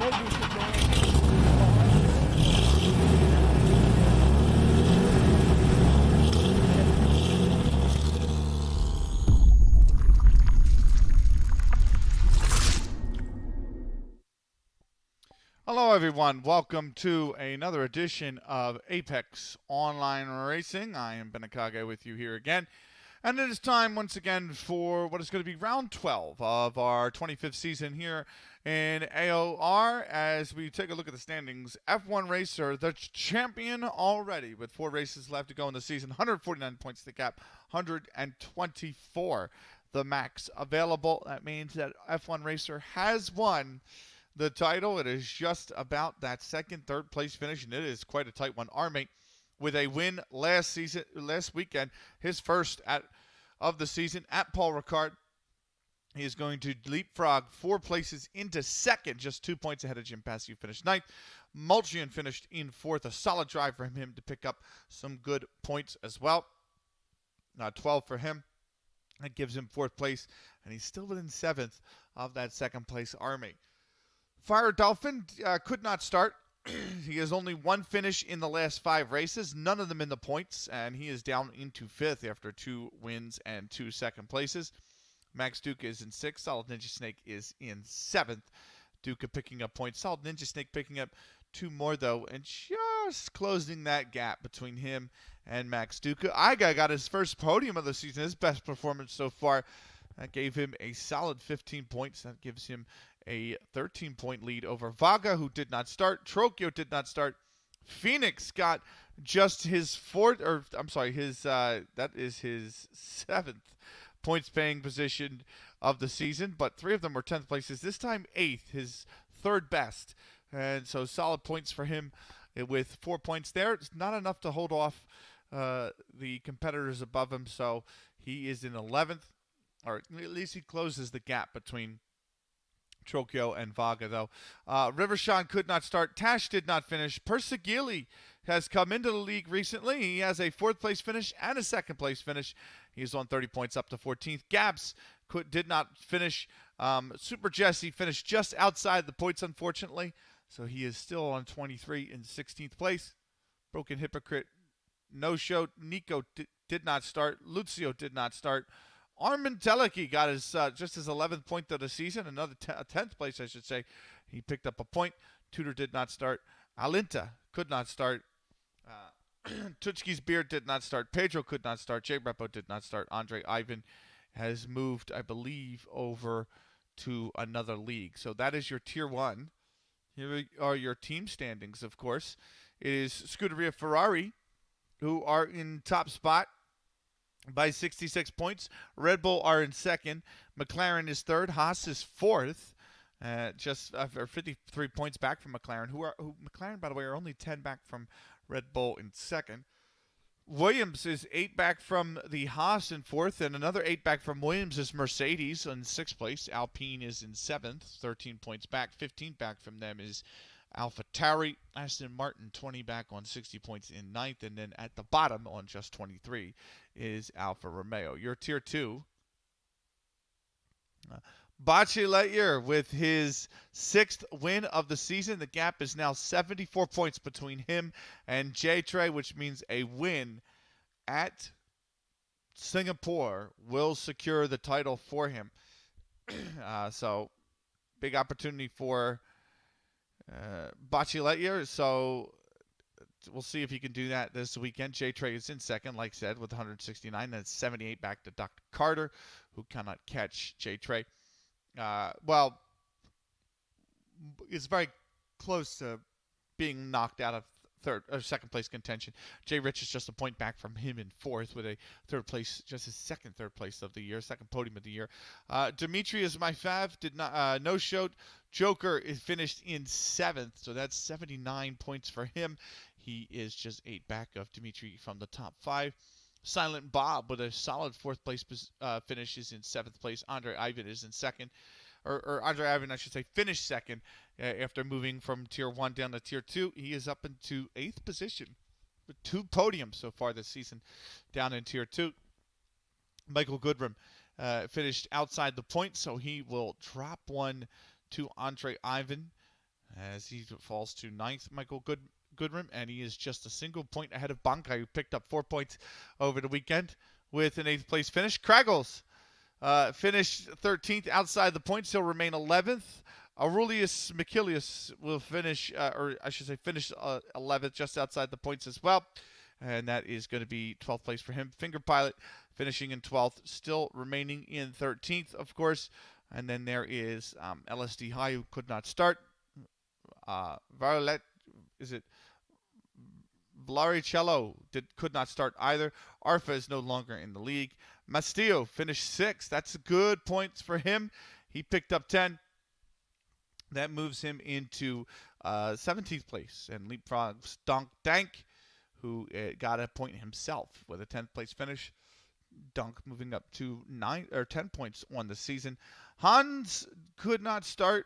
Hello everyone, welcome to another edition of Apex Online Racing. I am Benikage with you here again. And it is time once again for what is going to be round 12 of our 25th season here in AOR as we take a look at the standings. F1 Racer, the champion already with 4 races left to go in the season. 149 points to gap, 124 the max available. That means that F1 Racer has won the title. It is just about that second, third place finish, and it is quite a tight one. Our mate with a win last weekend, his first of the season at Paul Ricard. He is going to leapfrog 4 places into second, just 2 points ahead of Jim Passy, who finished 9th. Mulchian finished in 4th, a solid drive for him to pick up some good points as well. 12 for him. That gives him 4th place, and he's still within 7th of that second place army. Fire Dolphin could not start. He has only 1 finish in the last 5 races, none of them in the points, and he is down into 5th after 2 wins and 2 second places. Max Duke is in 6th. Solid Ninja Snake is in 7th. Duke picking up points. Solid Ninja Snake picking up 2 more, though, and just closing that gap between him and Max Duke. Iga got his first podium of the season, his best performance so far. That gave him a solid 15 points. That gives him a 13-point lead over Vaga, who did not start. Trokyo did not start. Phoenix got just his that is his 7th points-paying position of the season, but 3 of them were 10th places. This time 8th, his 3rd best, and so solid points for him with 4 points there. It's not enough to hold off the competitors above him, so he is in 11th, or at least he closes the gap between Trokyo and Vaga, though. Rivershawn could not start. Tash did not finish. Persegili has come into the league recently. He has a 4th place finish and a 2nd place finish. He's on 30 points up to 14th. Gabs did not finish. Super Jesse finished just outside the points, unfortunately. So he is still on 23 in 16th place. Broken Hypocrite no-show. Nico did not start. Lucio did not start. Armin Teleki got his just his 11th point of the season, another 10th place, I should say. He picked up a point. Tudor did not start. Alinta could not start. Tutski's Beard did not start. Pedro could not start. J Repo did not start. Andre Ivan has moved, I believe, over to another league. So that is your Tier 1. Here are your team standings, of course. It is Scuderia Ferrari, who are in top spot by 66 points. Red Bull are in 2nd. McLaren is 3rd. Haas is 4th. Just 53 points back from McLaren. Who McLaren, by the way, are only 10 back from Red Bull in 2nd. Williams is 8 back from the Haas in 4th, and another 8 back from Williams is Mercedes in 6th place. Alpine is in 7th, 13 points back. 15 back from them is AlphaTauri. Aston Martin 20 back on 60 points in 9th, and then at the bottom on just 23 is Alfa Romeo. Your Tier 2. Bocce Lightyear with his 6th win of the season. The gap is now 74 points between him and J-Trey, which means a win at Singapore will secure the title for him. So, big opportunity for Bocce Lightyear. So, we'll see if he can do that this weekend. J-Trey is in 2nd, like I said, with 169. That's 78 back to Dr. Carter, who cannot catch J-Trey. Well, it's very close to being knocked out of 2nd place contention. Jay Rich is just a point back from him in 4th with a 3rd place, just his 2nd 3rd place of the year, 2nd podium of the year. Dimitri is my fav, did not no-showed. Joker is finished in 7th, so that's 79 points for him. He is just 8 back of Dimitri from the top 5. Silent Bob with a solid 4th place finish is in 7th place. Andre Ivan is in 2nd. Or Andre Ivan, I should say, finished 2nd after moving from Tier 1 down to Tier 2. He is up into 8th position with 2 podiums so far this season down in Tier 2. Michael Goodrum finished outside the point, so he will drop one to Andre Ivan. as he falls to 9th, Michael Goodrum, and he is just a single point ahead of Bankai, who picked up 4 points over the weekend with an 8th place finish. Kraggles finished 13th outside the points. He'll remain 11th. Aurelius Michelius will finish, finish 11th, just outside the points as well. And that is going to be 12th place for him. Finger Pilot finishing in 12th, still remaining in 13th, of course. And then there is LSD High, who could not start. Blaricello could not start either. Arfa is no longer in the league. Mastillo finished 6th. That's good points for him. He picked up 10. That moves him into 17th place and leapfrogs Donk Dank, who got a point himself with a 10th place finish. Dunk moving up to 10 points on the season. Hans could not start.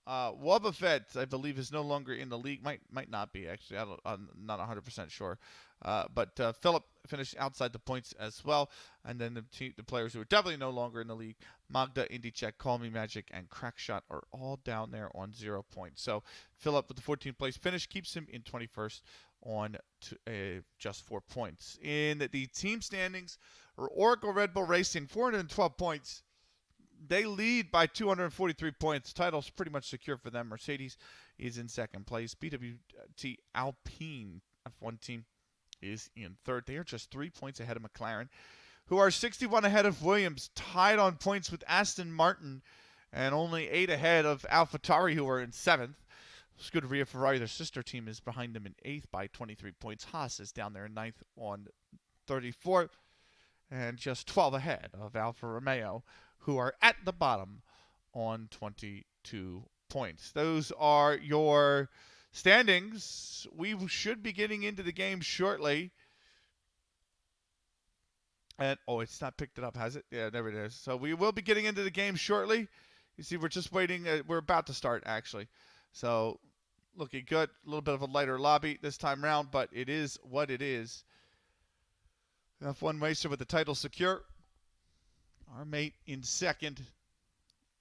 Wobbuffet, I believe, is no longer in the league. Might not be, actually. I'm not 100% sure. But Philip finished outside the points as well. And then the players who are definitely no longer in the league, Magda, IndieCheck, Call Me Magic, and Crackshot, are all down there on 0 points. So Philip with the 14th place finish keeps him in 21st on just 4 points. In the team standings, Oracle Red Bull Racing, 412 points. They lead by 243 points. Title's pretty much secure for them. Mercedes is in 2nd place. BWT Alpine F1 team is in 3rd. They are just 3 points ahead of McLaren, who are 61 ahead of Williams, tied on points with Aston Martin, and only 8 ahead of AlphaTauri, who are in 7th. Scuderia Ferrari, their sister team, is behind them in 8th by 23 points. Haas is down there in 9th on 34, and just 12 ahead of Alfa Romeo, who are at the bottom on 22 points. Those are your standings. We should be getting into the game shortly. And, it's not picked it up, has it? Yeah, there it is. So we will be getting into the game shortly. You see, we're just waiting. We're about to start, actually. So, looking good. A little bit of a lighter lobby this time around, but it is what it is. F1 Racer with the title secure. Our mate in 2nd.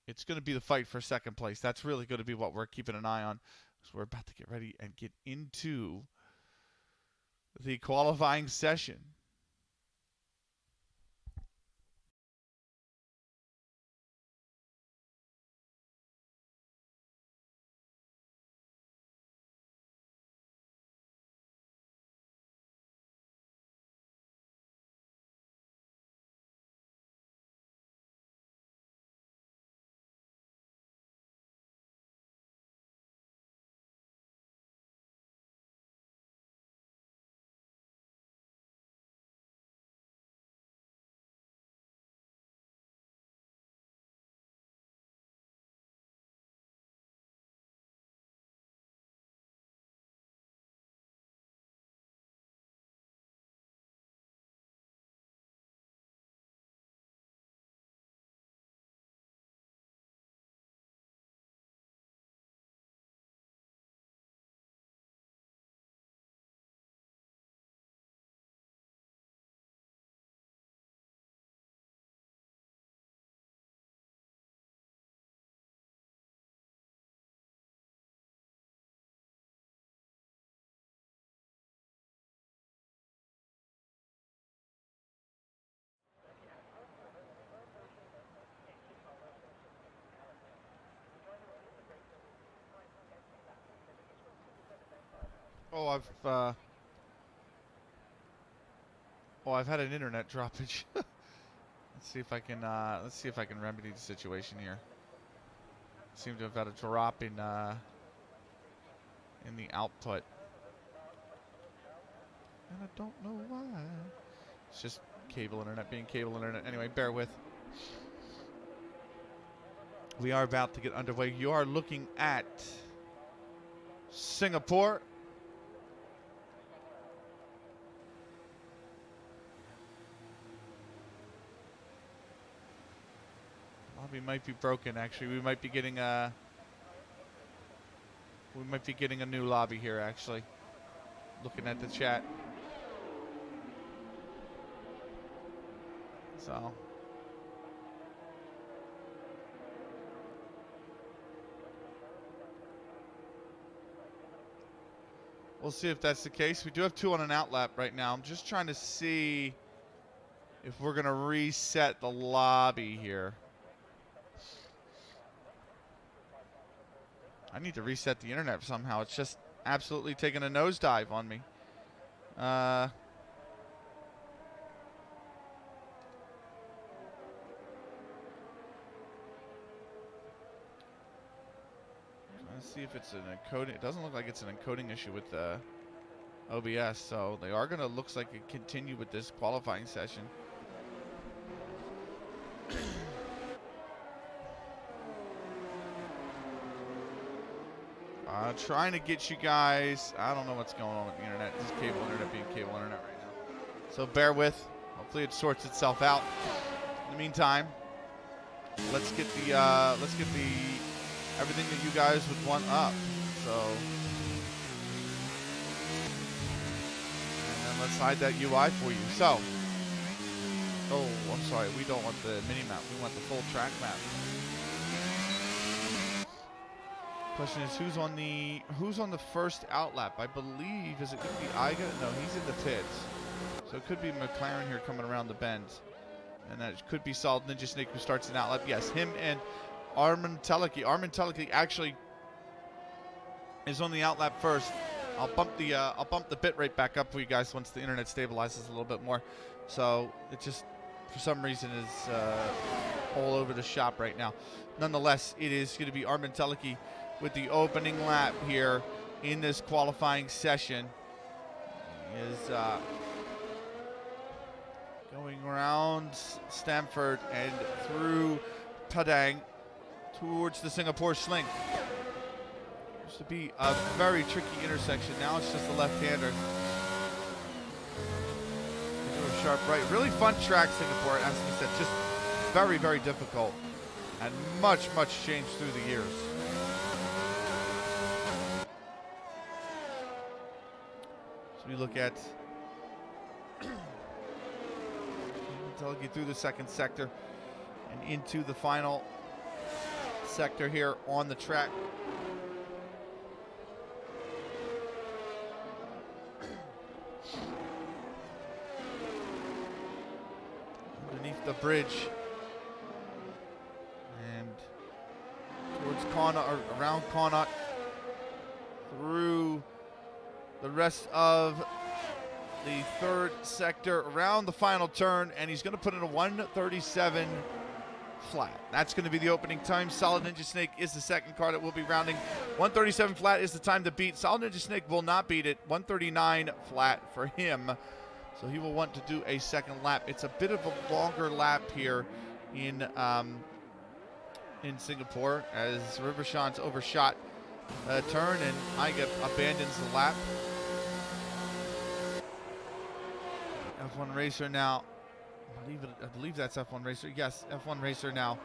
It's going to be the fight for 2nd place. That's really going to be what we're keeping an eye on. So we're about to get ready and get into the qualifying session. I've had an internet droppage. Let's see if I can remedy the situation here. Seem to have had a drop in the output, and I don't know why. It's just cable internet being cable internet. Anyway, bear with. We are about to get underway. You are looking at Singapore. Lobby might be broken, actually. We might be getting a new lobby here, actually. Looking at the chat. So We'll see if that's the case. We do have 2 on an out lap right now. I'm just trying to see if we're going to reset the lobby here. I need to reset the internet somehow. It's just absolutely taking a nosedive on me. Let's see if it's an encoding. It doesn't look like it's an encoding issue with the OBS, so they are going to, looks like, continue with this qualifying session. Trying to get you guys. I don't know what's going on with the internet. This is cable internet being cable internet right now. So bear with. Hopefully it sorts itself out. In the meantime, let's get the everything that you guys would want up. So, and then let's hide that UI for you. So, oh, I'm sorry. We don't want the mini map. We want the full track map. Question is, who's on the first out lap? I believe, is it going to be Iga? No, he's in the pits. So it could be McLaren here coming around the bend. And that could be Solid Ninja Snake who starts an out lap. Yes, him and Armin Teleki. Armin Teleki actually is on the out lap first. I'll bump the bit rate back up for you guys once the internet stabilizes a little bit more. So it just, for some reason, is all over the shop right now. Nonetheless, it is going to be Armin Teleki with the opening lap here in this qualifying session. He is going around Stamford and through Padang towards the Singapore Sling. Used to be a very tricky intersection. Now it's just a left-hander. Sharp right. Really fun track, Singapore, as we said. Just very, very difficult. And much, much changed through the years. So we look at Teleki through the second sector and into the final sector here on the track. Underneath the bridge and towards Connaught, or around Connaught, through the rest of the third sector, around the final turn, and he's going to put in a 1:37 flat. That's going to be the opening time. Solid Ninja Snake is the second car that will be rounding. 1:37 flat is the time to beat. Solid Ninja Snake will not beat it. 1:39 flat for him. So he will want to do a second lap. It's a bit of a longer lap here in Singapore, as Rivershant's overshot a turn and Iga abandons the lap. F1 Racer now. I believe that's F1 Racer. Yes, F1 Racer now.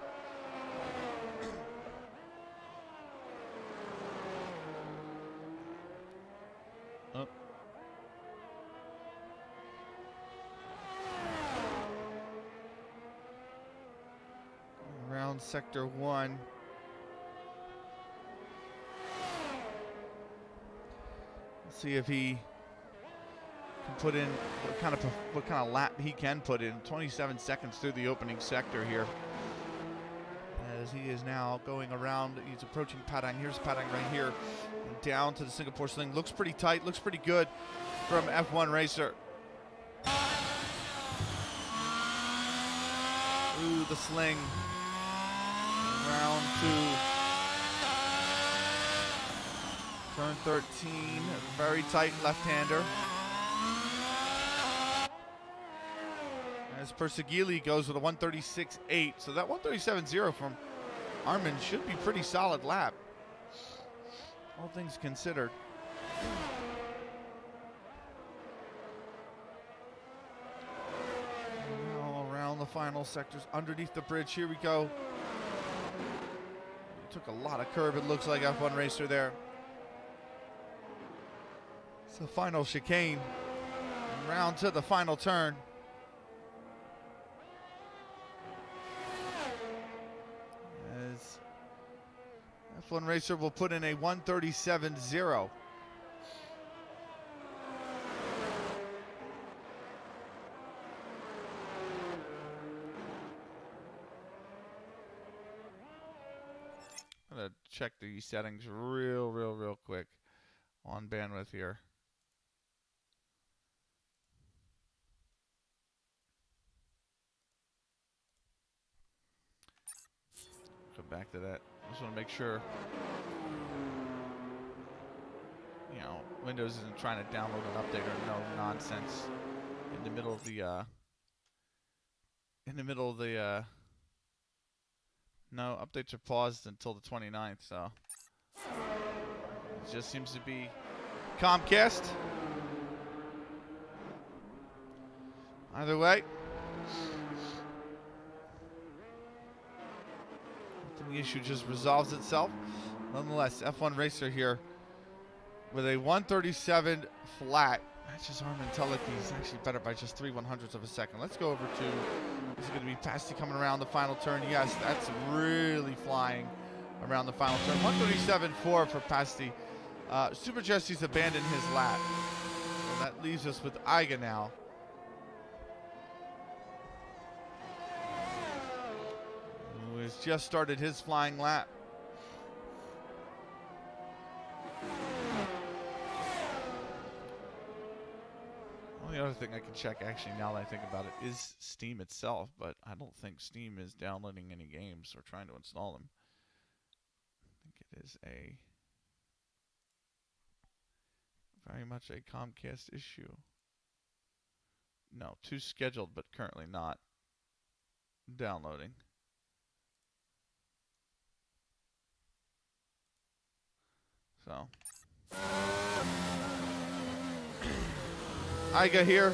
Oh. Around sector 1. Let's see if he can put in what kind of lap he can put in. 27 seconds through the opening sector here, as he is now going around. He's approaching Padang. Here's Padang right here, and down to the Singapore Sling. Looks pretty tight, looks pretty good from F1 Racer. Through the Sling, around to turn 13, a very tight left-hander. As Persegili goes with a 1:36.8, so that 1:37.0 from Armin should be pretty solid lap, all things considered. Now around the final sectors, underneath the bridge, here we go. Took a lot of curb, it looks like, F1 Racer there. It's the final chicane, and round to the final turn. As F1 Racer will put in a 1:37.0. check the settings real quick on bandwidth here. Go back to that. Just want to make sure, you know, Windows isn't trying to download an update or no nonsense in the middle of the no, updates are paused until the 29th, so it just seems to be Comcast. Either way, the issue just resolves itself. Nonetheless, F1 Racer here with a 137 flat. Matches Armin Telek. He's actually better by just 3/100ths of a second. Let's go over to, this is going to be Pasti coming around the final turn. Yes, that's really flying around the final turn. 137.4 for Pasti. Super Jesse's abandoned his lap. So that leaves us with Iga now. Who has just started his flying lap. The other thing I can check, actually, now that I think about it, is Steam itself, but I don't think Steam is downloading any games or trying to install them. I think it is very much a Comcast issue. No, too scheduled, but currently not downloading. So Iga here.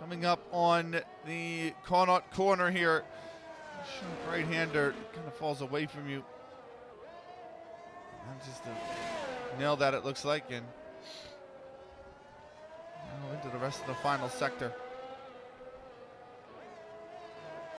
Coming up on the Connaught corner here. Right-hander kind of falls away from you. And just nailed that, it looks like, and now into the rest of the final sector.